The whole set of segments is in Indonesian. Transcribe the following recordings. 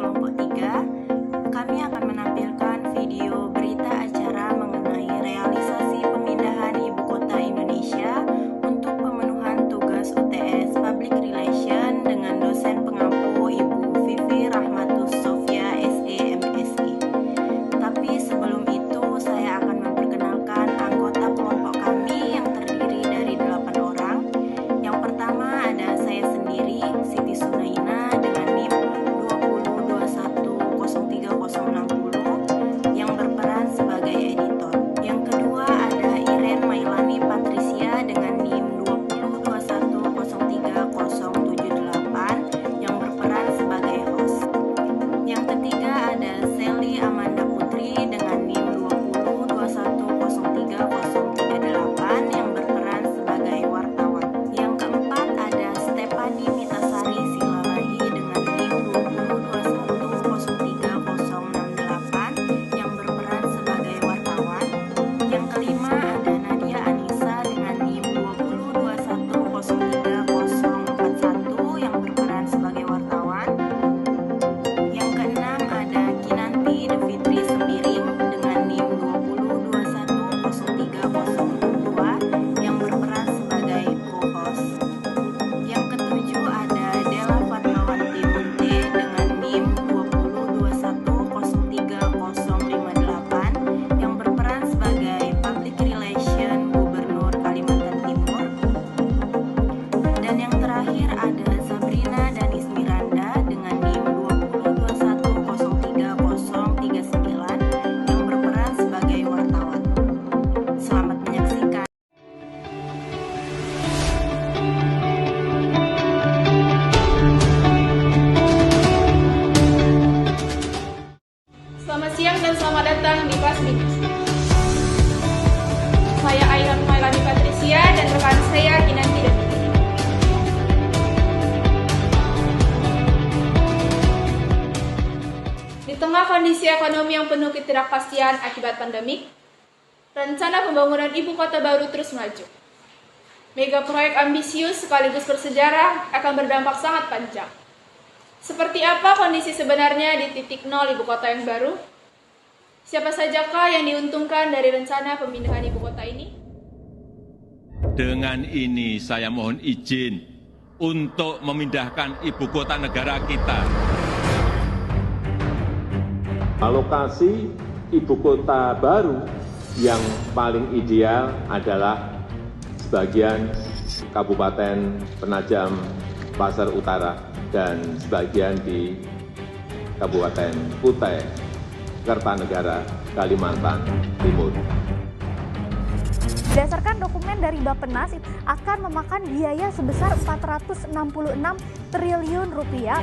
kelompok 3, kami akan menampilkan video berita acara mengenai realisasi pemindahan Ibu Kota Indonesia untuk pemenuhan tugas UTS Public Relation dengan dosen pengampu Ibu Vivi Rahmatus Sofia SE MSI. Tapi sebelum itu saya akan memperkenalkan anggota kelompok kami yang terdiri dari 8 orang. Yang pertama ada saya sendiri, Siti Sunaina dengan NIM 202103060 yang berperan sebagai editor. Yang kedua ada Iren Mailani Patricia dengan NIM 202103078 yang berperan sebagai host. Yang ketiga ada Sally Amanda Putri dengan NIM 202103038 yang berperan sebagai wartawan. Yang keempat ada Stefani Mitasari Silalahi dengan NIM 202103068 yang berperan sebagai wartawan. Yang kelima ada Nadia Anissa dengan NIM 202103041 yang berperan sebagai wartawan. Yang keenam ada Kinanti Devitri Sembiring dengan NIM 202103062 yang berperan sebagai co-host. Yang ketujuh ada Della Fatmawati Munte dengan NIM 202103058 yang berperan sebagai Public Relation Gubernur Kalimantan Timur. Dan yang terakhir ada Sabrina Danis Miranda dengan NIM 202103039 yang berperan sebagai wartawan. Selamat menyaksikan. Selamat siang dan selamat datang di kelas BINUS. Saya Airan Mailani Patricia dan rekan saya Kinanti Devitri. Di tengah kondisi ekonomi yang penuh ketidakpastian akibat pandemik, rencana pembangunan ibu kota baru terus melaju. Mega proyek ambisius sekaligus bersejarah akan berdampak sangat panjang. Seperti apa kondisi sebenarnya di titik nol ibu kota yang baru? Siapa sajakah yang diuntungkan dari rencana pemindahan ibu kota ini? Dengan ini saya mohon izin untuk memindahkan ibu kota negara kita. Alokasi ibu kota baru yang paling ideal adalah sebagian Kabupaten Penajam Pasar Utara dan sebagian di Kabupaten Kutai Kertanegara, Kalimantan Timur. Berdasarkan dokumen dari Bappenas akan memakan biaya sebesar 466 triliun rupiah.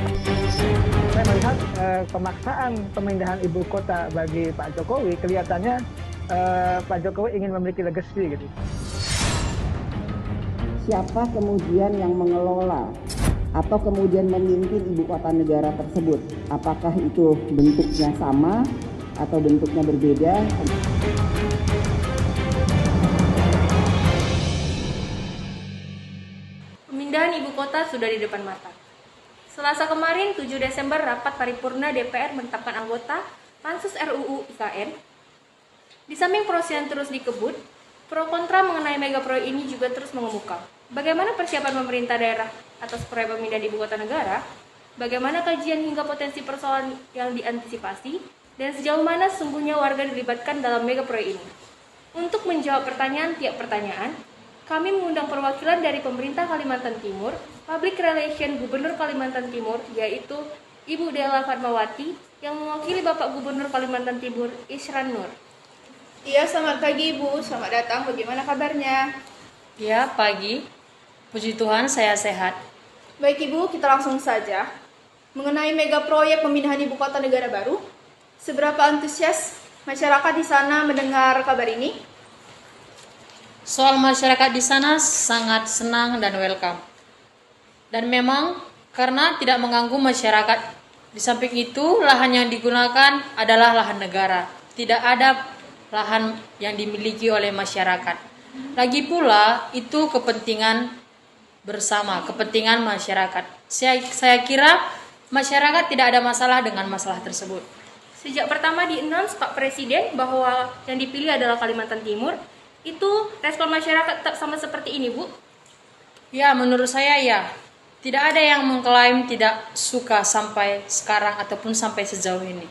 Saya melihat pemaksaan pemindahan ibu kota bagi Pak Jokowi, kelihatannya Pak Jokowi ingin memiliki legacy gitu. Siapa kemudian yang mengelola atau kemudian memimpin ibu kota negara tersebut? Apakah itu bentuknya sama atau bentuknya berbeda? Pemindahan ibu kota sudah di depan mata. Selasa kemarin, 7 Desember, rapat paripurna DPR menetapkan anggota Pansus RUU IKN. Di samping proses yang terus dikebut, pro kontra mengenai mega proyek ini juga terus mengemuka. Bagaimana persiapan pemerintah daerah atas proyek pemindahan ibu kota negara? Bagaimana kajian hingga potensi persoalan yang diantisipasi? Dan sejauh mana sesungguhnya warga dilibatkan dalam mega proyek ini? Untuk menjawab tiap pertanyaan, kami mengundang perwakilan dari pemerintah Kalimantan Timur, Public Relation Gubernur Kalimantan Timur, yaitu Ibu Della Fatmawati, yang mewakili Bapak Gubernur Kalimantan Timur, Isran Nur. Iya, selamat pagi Ibu, selamat datang, bagaimana kabarnya? Ya, pagi. Puji Tuhan, saya sehat. Baik Ibu, kita langsung saja. Mengenai mega proyek pemindahan ibu kota negara baru, seberapa antusias masyarakat di sana mendengar kabar ini? Soal masyarakat di sana sangat senang dan welcome. Dan memang karena tidak mengganggu masyarakat. Di samping itu, lahan yang digunakan adalah lahan negara. Tidak ada lahan yang dimiliki oleh masyarakat. Lagi pula, itu kepentingan bersama, kepentingan masyarakat. Saya kira masyarakat tidak ada masalah dengan masalah tersebut. Sejak pertama di-announce Pak Presiden bahwa yang dipilih adalah Kalimantan Timur, itu respon masyarakat tetap sama seperti ini, Bu? Ya, menurut saya ya. Tidak ada yang mengklaim tidak suka sampai sekarang ataupun sampai sejauh ini.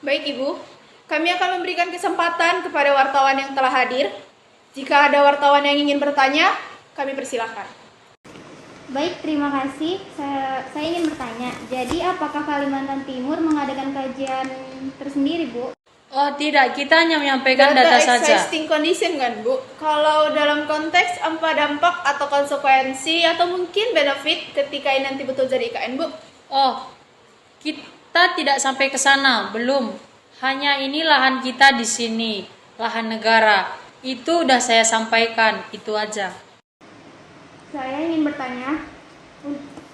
Baik Ibu, kami akan memberikan kesempatan kepada wartawan yang telah hadir. Jika ada wartawan yang ingin bertanya, kami persilahkan. Baik, terima kasih. Saya ingin bertanya, jadi apakah Kalimantan Timur mengadakan kajian tersendiri, Bu? Oh tidak, kita hanya menyampaikan data saja. Existing condition kan Bu? Kalau dalam konteks apa dampak atau konsekuensi atau mungkin benefit ketika ini nanti betul jadi IKN Bu? Oh, kita tidak sampai ke sana, belum. Hanya ini lahan kita di sini, lahan negara. Itu udah saya sampaikan, itu aja. Saya ingin bertanya,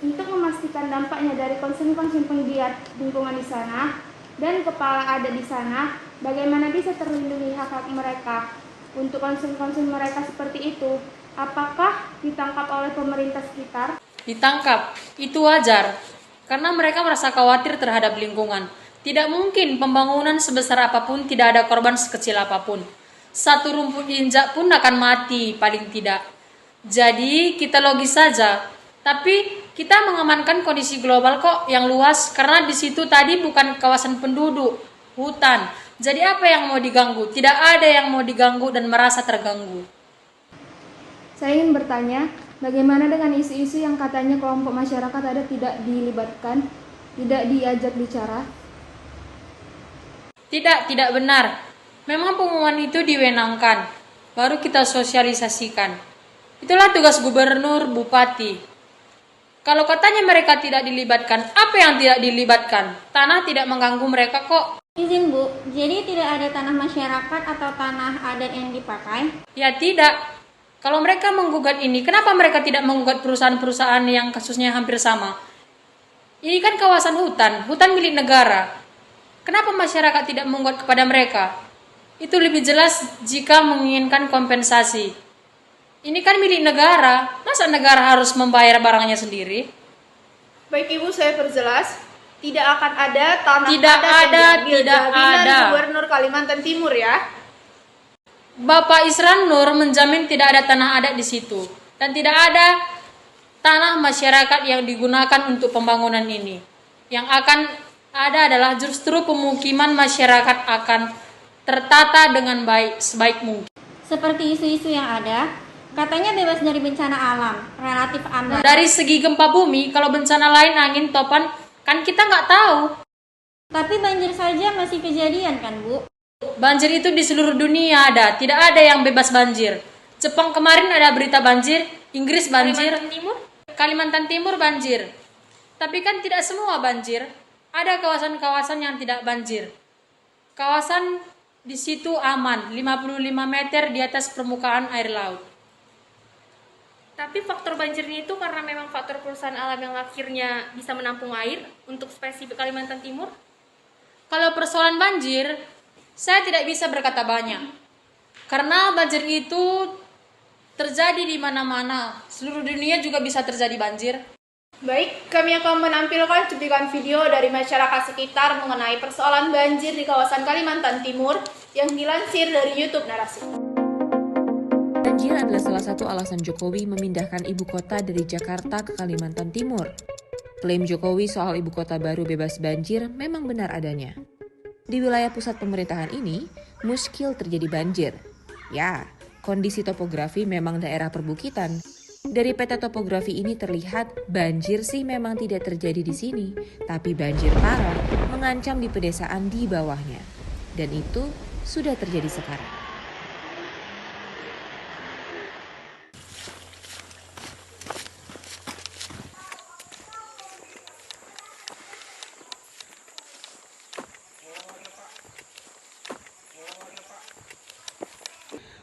untuk memastikan dampaknya dari konsen-konsen penggiat lingkungan di sana dan kepala adat di sana, bagaimana bisa terlindungi hak-hak mereka? Untuk konsen-konsen mereka seperti itu, apakah ditangkap oleh pemerintah sekitar? Ditangkap, itu wajar. Karena mereka merasa khawatir terhadap lingkungan. Tidak mungkin pembangunan sebesar apapun tidak ada korban sekecil apapun. Satu rumput injak pun akan mati, paling tidak. Jadi kita logis saja. Tapi kita mengamankan kondisi global kok yang luas. Karena di situ tadi bukan kawasan penduduk, hutan. Jadi apa yang mau diganggu? Tidak ada yang mau diganggu dan merasa terganggu. Saya ingin bertanya, bagaimana dengan isu-isu yang katanya kelompok masyarakat adat tidak dilibatkan, tidak diajak bicara? Tidak benar. Memang pengumuman itu diwenangkan, baru kita sosialisasikan. Itulah tugas gubernur, bupati. Kalau katanya mereka tidak dilibatkan, apa yang tidak dilibatkan? Tanah tidak mengganggu mereka kok. Izin Bu, jadi tidak ada tanah masyarakat atau tanah adat yang dipakai? Ya tidak. Kalau mereka menggugat ini, kenapa mereka tidak menggugat perusahaan-perusahaan yang kasusnya hampir sama? Ini kan kawasan hutan milik negara. Kenapa masyarakat tidak menggugat kepada mereka? Itu lebih jelas jika menginginkan kompensasi. Ini kan milik negara, masa negara harus membayar barangnya sendiri? Baik Ibu, saya perjelas, tidak akan ada tanah Tidak ada, tidak ada. Gubernur Kalimantan Timur ya. Bapak Isran Nur menjamin tidak ada tanah adat di situ dan tidak ada tanah masyarakat yang digunakan untuk pembangunan ini. Yang akan ada adalah justru pemukiman masyarakat akan tertata dengan baik, sebaik mungkin. Seperti isu-isu yang ada, katanya bebas dari bencana alam, relatif aman. Dari segi gempa bumi, kalau bencana lain, angin, topan, kan kita nggak tahu. Tapi banjir saja masih kejadian kan Bu? Banjir itu di seluruh dunia ada, tidak ada yang bebas banjir. Jepang kemarin ada berita banjir, Inggris banjir, Kalimantan Timur banjir. Tapi kan tidak semua banjir, ada kawasan-kawasan yang tidak banjir. Kawasan di situ aman, 55 meter di atas permukaan air laut. Tapi faktor banjirnya itu karena memang faktor perusahaan alam yang akhirnya bisa menampung air untuk spesifik Kalimantan Timur? Kalau persoalan banjir, saya tidak bisa berkata banyak. Karena banjir itu terjadi di mana-mana. Seluruh dunia juga bisa terjadi banjir. Baik, kami akan menampilkan cuplikan video dari masyarakat sekitar mengenai persoalan banjir di kawasan Kalimantan Timur yang dilansir dari YouTube Narasi. Banjir adalah salah satu alasan Jokowi memindahkan ibu kota dari Jakarta ke Kalimantan Timur. Klaim Jokowi soal ibu kota baru bebas banjir memang benar adanya. Di wilayah pusat pemerintahan ini, muskil terjadi banjir. Ya, kondisi topografi memang daerah perbukitan. Dari peta topografi ini terlihat banjir sih memang tidak terjadi di sini, tapi banjir parah mengancam di pedesaan di bawahnya. Dan itu sudah terjadi sekarang.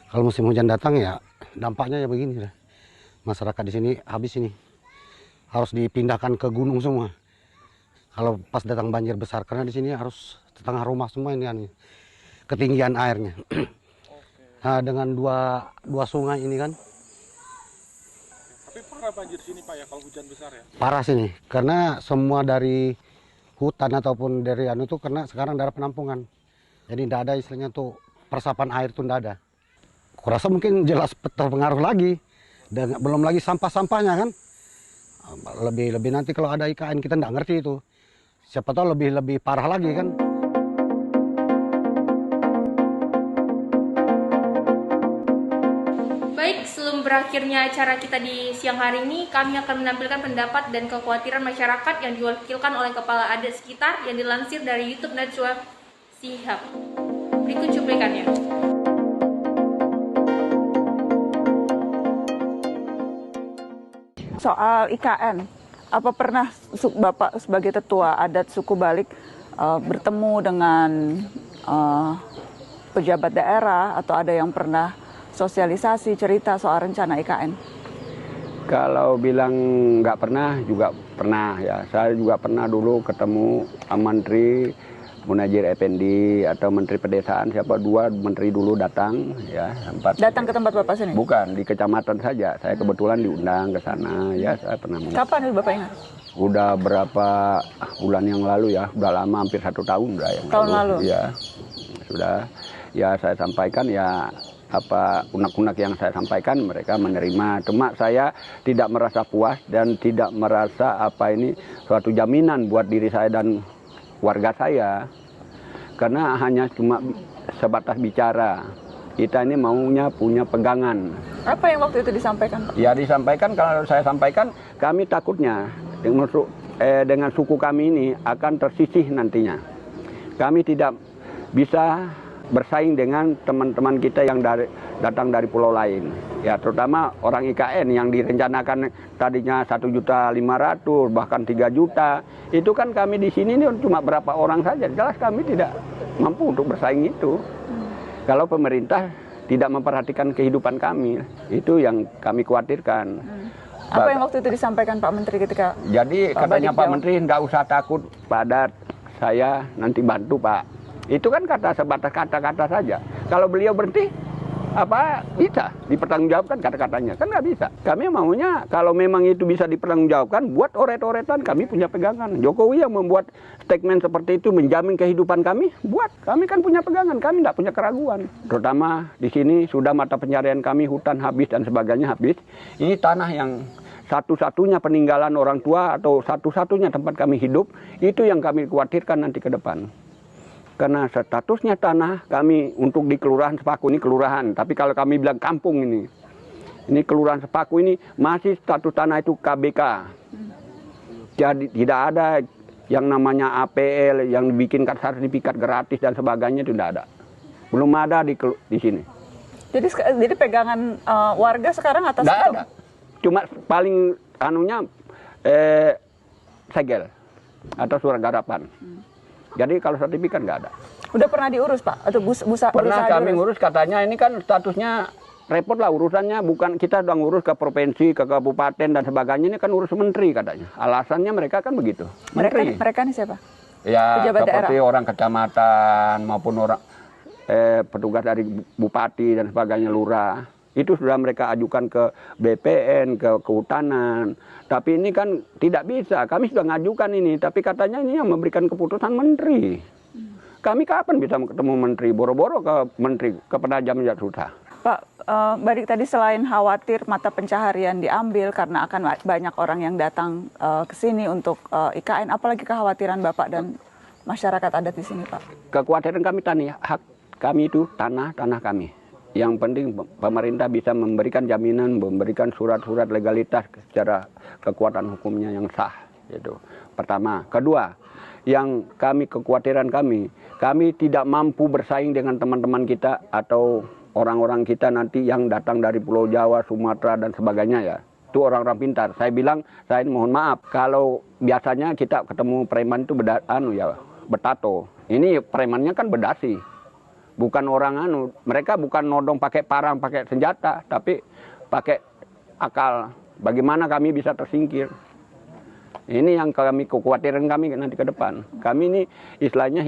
Kalau musim hujan datang ya dampaknya ya begini lah. Masyarakat di sini habis ini. Harus dipindahkan ke gunung semua. Kalau pas datang banjir besar karena di sini harus setengah rumah semua ini ketinggian airnya. Nah, dengan dua sungai ini kan. Tapi parah banjir sini Pak ya kalau hujan besar ya? Parah sini, karena semua dari hutan ataupun dari itu karena sekarang daerah penampungan. Jadi tidak ada istilahnya tuh persapan air tuh tidak ada. Kurasa mungkin jelas terpengaruh lagi. Dan belum lagi sampah-sampahnya kan. Lebih nanti kalau ada IKN kita tidak ngerti itu. Siapa tahu lebih parah lagi kan. Baik, sebelum berakhirnya acara kita di siang hari ini, kami akan menampilkan pendapat dan kekhawatiran masyarakat yang diwakilkan oleh Kepala Adat sekitar yang dilansir dari YouTube Najwa Shihab. Berikut cuplikannya. Soal IKN, apa pernah Bapak sebagai tetua adat suku Balik bertemu dengan pejabat daerah atau ada yang pernah sosialisasi cerita soal rencana IKN? Kalau bilang nggak pernah, juga pernah ya. Saya juga pernah dulu ketemu Menteri Munajir Effendi atau Menteri Pedesaan, dua menteri dulu datang ya. Datang ke tempat Bapak sini? Bukan, di kecamatan saja. Saya kebetulan diundang ke sana ya. Saya pernah. Kapan itu Bapak ingat? Udah berapa bulan yang lalu ya, udah lama, hampir 1 tahun udah yang tahun lalu. Ya, sudah. Ya saya sampaikan ya apa unek-unek yang saya sampaikan, mereka menerima. Cuma saya tidak merasa puas dan tidak merasa apa ini suatu jaminan buat diri saya dan warga saya, karena hanya cuma sebatas bicara. Kita ini maunya punya pegangan. Apa yang waktu itu disampaikan, Pak? Ya disampaikan, kalau saya sampaikan kami takutnya dengan suku kami ini akan tersisih nantinya. Kami tidak bisa bersaing dengan teman-teman kita yang datang dari pulau lain. Ya terutama orang IKN yang direncanakan tadinya 1.500.000 bahkan 3 juta. Itu kan kami di sini ini cuma berapa orang saja. Jelas kami tidak mampu untuk bersaing itu. Kalau pemerintah tidak memperhatikan kehidupan kami, itu yang kami khawatirkan. Apa yang waktu itu disampaikan Pak Menteri ketika? Jadi katanya Pak Menteri nggak usah takut pada saya, nanti bantu Pak. Itu kan sebatas kata-kata saja. Kalau beliau berhenti, apa bisa dipertanggungjawabkan kata-katanya? Kan nggak bisa. Kami maunya kalau memang itu bisa dipertanggungjawabkan, buat oret-oretan, kami punya pegangan. Jokowi yang membuat statement seperti itu menjamin kehidupan kami, buat. Kami kan punya pegangan, kami nggak punya keraguan. Terutama di sini sudah mata pencarian kami, hutan habis dan sebagainya habis. Ini tanah yang satu-satunya peninggalan orang tua atau satu-satunya tempat kami hidup, itu yang kami khawatirkan nanti ke depan. Karena statusnya tanah kami untuk di Kelurahan Sepaku ini kelurahan. Tapi kalau kami bilang kampung ini Kelurahan Sepaku ini masih status tanah itu KBK. Jadi tidak ada yang namanya APL yang bikin sertifikat gratis dan sebagainya, itu tidak ada. Belum ada di sini. Jadi pegangan warga sekarang atas tidak itu? Ada. Cuma paling segel atau surat garapan. Jadi kalau sertifikat nggak ada. Udah pernah diurus Pak? Atau pernah kami ngurus, katanya ini kan statusnya repot lah urusannya. Bukan kita udah ngurus ke provinsi, ke kabupaten dan sebagainya. Ini kan urus menteri katanya. Alasannya mereka kan begitu. Mereka ini siapa? Ya pejabat seperti daerah, orang kecamatan maupun orang petugas dari bupati dan sebagainya, lurah. Itu sudah mereka ajukan ke BPN, ke kehutanan. Tapi ini kan tidak bisa. Kami sudah ngajukan ini, tapi katanya ini yang memberikan keputusan menteri. Kami kapan bisa ketemu menteri? Boro-boro ke menteri, ke Penajam ya susah. Pak, Badik tadi selain khawatir mata pencaharian diambil karena akan banyak orang yang datang ke sini untuk IKN, apalagi kekhawatiran Bapak dan masyarakat adat di sini, Pak? Kekhawatiran kami hak kami itu tanah kami. Yang penting pemerintah bisa memberikan jaminan, memberikan surat-surat legalitas secara kekuatan hukumnya yang sah. Itu pertama. Kedua, yang kekhawatiran kami tidak mampu bersaing dengan teman-teman kita atau orang-orang kita nanti yang datang dari Pulau Jawa, Sumatera dan sebagainya ya. Itu orang-orang pintar. Saya bilang, saya mohon maaf, kalau biasanya kita ketemu preman itu betato. Ini premannya kan bedasi. Bukan orang mereka bukan nodong pakai parang, pakai senjata, tapi pakai akal. Bagaimana kami bisa tersingkir? Ini yang kekhawatiran kami nanti ke depan. Kami ini istilahnya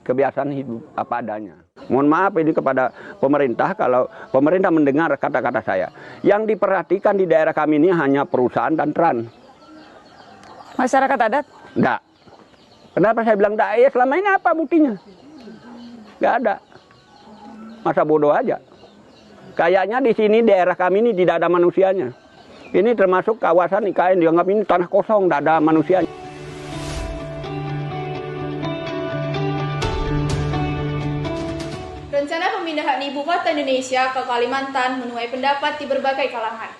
kebiasaan hidup apa adanya. Mohon maaf ini kepada pemerintah kalau pemerintah mendengar kata-kata saya. Yang diperhatikan di daerah kami ini hanya perusahaan dan tran. Masyarakat adat? Enggak. Kenapa saya bilang enggak? Ya selama ini apa buktinya? Enggak ada. Masa bodoh aja. Kayaknya di sini daerah kami ini tidak ada manusianya. Ini termasuk kawasan IKN dianggap ini tanah kosong, tidak ada manusianya. Rencana pemindahan ibu kota Indonesia ke Kalimantan menuai pendapat di berbagai kalangan,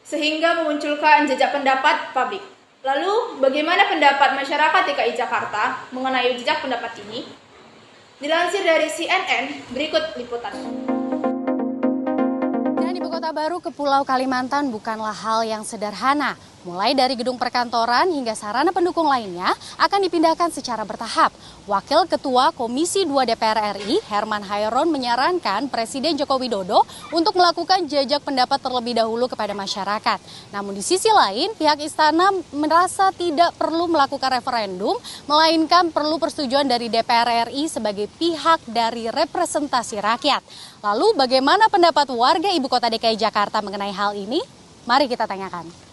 sehingga memunculkan jejak pendapat publik. Lalu, bagaimana pendapat masyarakat DKI Jakarta mengenai jejak pendapat ini? Dilansir dari CNN, berikut liputannya. Ibu kota baru ke Pulau Kalimantan bukanlah hal yang sederhana. Mulai dari gedung perkantoran hingga sarana pendukung lainnya akan dipindahkan secara bertahap. Wakil Ketua Komisi 2 DPR RI, Herman Hairon, menyarankan Presiden Joko Widodo untuk melakukan jajak pendapat terlebih dahulu kepada masyarakat. Namun di sisi lain, pihak istana merasa tidak perlu melakukan referendum, melainkan perlu persetujuan dari DPR RI sebagai pihak dari representasi rakyat. Lalu bagaimana pendapat warga Ibu Kota DKI Jakarta mengenai hal ini? Mari kita tanyakan.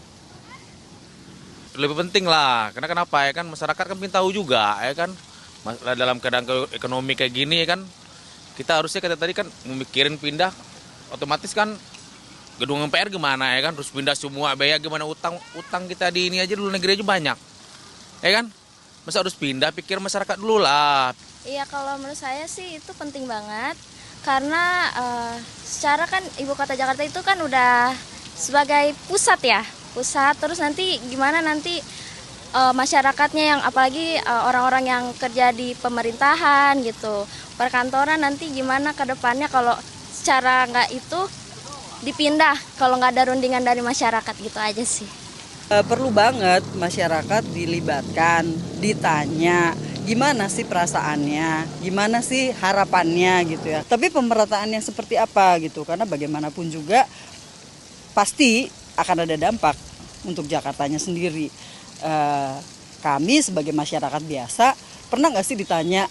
Lebih penting lah, karena kenapa ya kan masyarakat kan ingin tahu juga ya kan dalam keadaan ekonomi kayak gini ya kan kita harusnya kata tadi kan memikirin pindah otomatis kan gedung MPR gimana ya kan terus pindah semua biaya gimana utang kita di ini aja dulu negeri aja banyak ya kan masa harus pindah pikir masyarakat dulu lah. Iya kalau menurut saya sih itu penting banget karena secara kan Ibu Kota Jakarta itu kan udah sebagai pusat ya. Terus nanti gimana nanti masyarakatnya yang apalagi orang-orang yang kerja di pemerintahan gitu perkantoran nanti gimana ke depannya kalau secara nggak itu dipindah kalau nggak ada rundingan dari masyarakat gitu aja sih. Perlu banget masyarakat dilibatkan, ditanya gimana sih perasaannya, gimana sih harapannya gitu ya. Tapi pemerataannya seperti apa gitu karena bagaimanapun juga pasti akan ada dampak untuk Jakartanya sendiri. Kami sebagai masyarakat biasa pernah nggak sih ditanya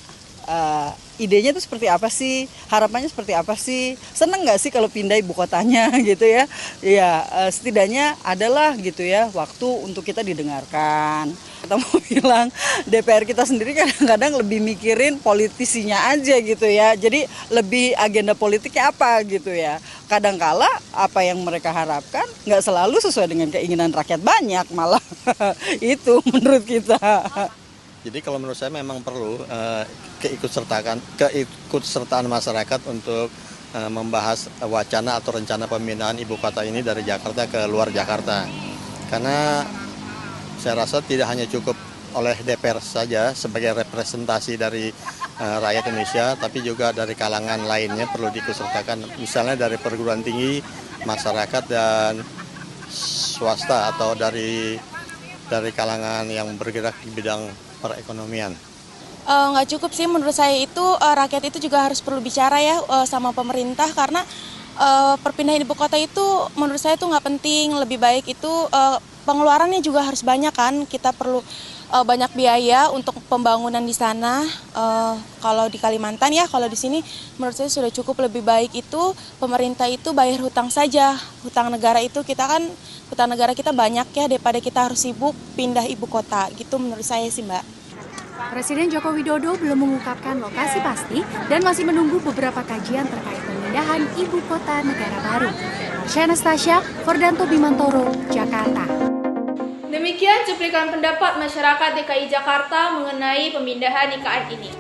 idenya itu seperti apa sih, harapannya seperti apa sih, seneng nggak sih kalau pindah ibu kotanya gitu ya? Ya setidaknya adalah gitu ya waktu untuk kita didengarkan. Kita mau bilang DPR kita sendiri kadang-kadang lebih mikirin politisinya aja gitu ya. Jadi lebih agenda politiknya apa gitu ya. Kadangkala apa yang mereka harapkan nggak selalu sesuai dengan keinginan rakyat banyak malah itu menurut kita. Jadi kalau menurut saya memang perlu keikutsertaan masyarakat untuk membahas wacana atau rencana pemindahan ibu kota ini dari Jakarta ke luar Jakarta. Karena saya rasa tidak hanya cukup oleh DPR saja sebagai representasi dari rakyat Indonesia, tapi juga dari kalangan lainnya perlu diikutsertakan, misalnya dari perguruan tinggi, masyarakat dan swasta atau dari kalangan yang bergerak di bidang perekonomian. Nggak cukup sih menurut saya itu rakyat itu juga harus perlu bicara ya sama pemerintah karena perpindahan ibu kota itu menurut saya itu nggak penting, lebih baik itu pengeluarannya juga harus banyak kan, kita perlu banyak biaya untuk pembangunan di sana. Kalau di Kalimantan ya, kalau di sini menurut saya sudah cukup, lebih baik itu pemerintah itu bayar hutang saja. Hutang negara itu hutang negara kita banyak ya daripada kita harus sibuk pindah ibu kota gitu menurut saya sih Mbak. Presiden Joko Widodo belum mengungkapkan lokasi pasti dan masih menunggu beberapa kajian terkait pemindahan ibu kota negara baru. Marsha Anastasia, Fordanto Bimantoro, Jakarta. Demikian cuplikan pendapat masyarakat DKI Jakarta mengenai pemindahan IKN ini.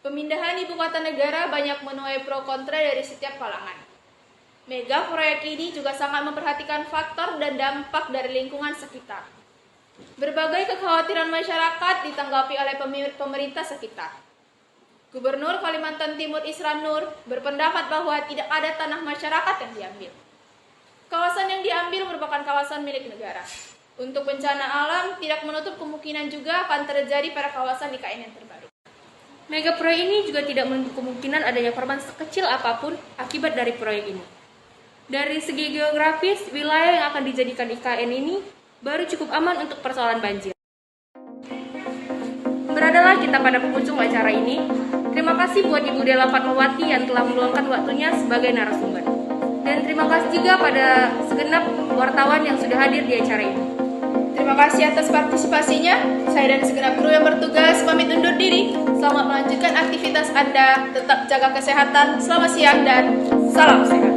Pemindahan ibu kota negara banyak menuai pro kontra dari setiap kalangan. Mega proyek ini juga sangat memperhatikan faktor dan dampak dari lingkungan sekitar. Berbagai kekhawatiran masyarakat ditanggapi oleh pemerintah sekitar. Gubernur Kalimantan Timur Isran Nur berpendapat bahwa tidak ada tanah masyarakat yang diambil. Kawasan yang diambil merupakan kawasan milik negara. Untuk bencana alam, tidak menutup kemungkinan juga akan terjadi pada kawasan IKN yang terbaru. Mega proyek ini juga tidak menutup kemungkinan adanya korban sekecil apapun akibat dari proyek ini. Dari segi geografis, wilayah yang akan dijadikan IKN ini baru cukup aman untuk persoalan banjir. beradalah kita pada penghujung acara ini. Terima kasih buat Ibu Della Fatmawati yang telah meluangkan waktunya sebagai narasumber. Dan terima kasih juga pada segenap wartawan yang sudah hadir di acara ini. Terima kasih atas partisipasinya. Saya dan segenap kru yang bertugas pamit undur diri. Selamat melanjutkan aktivitas Anda. Tetap jaga kesehatan. Selamat siang dan salam sehat.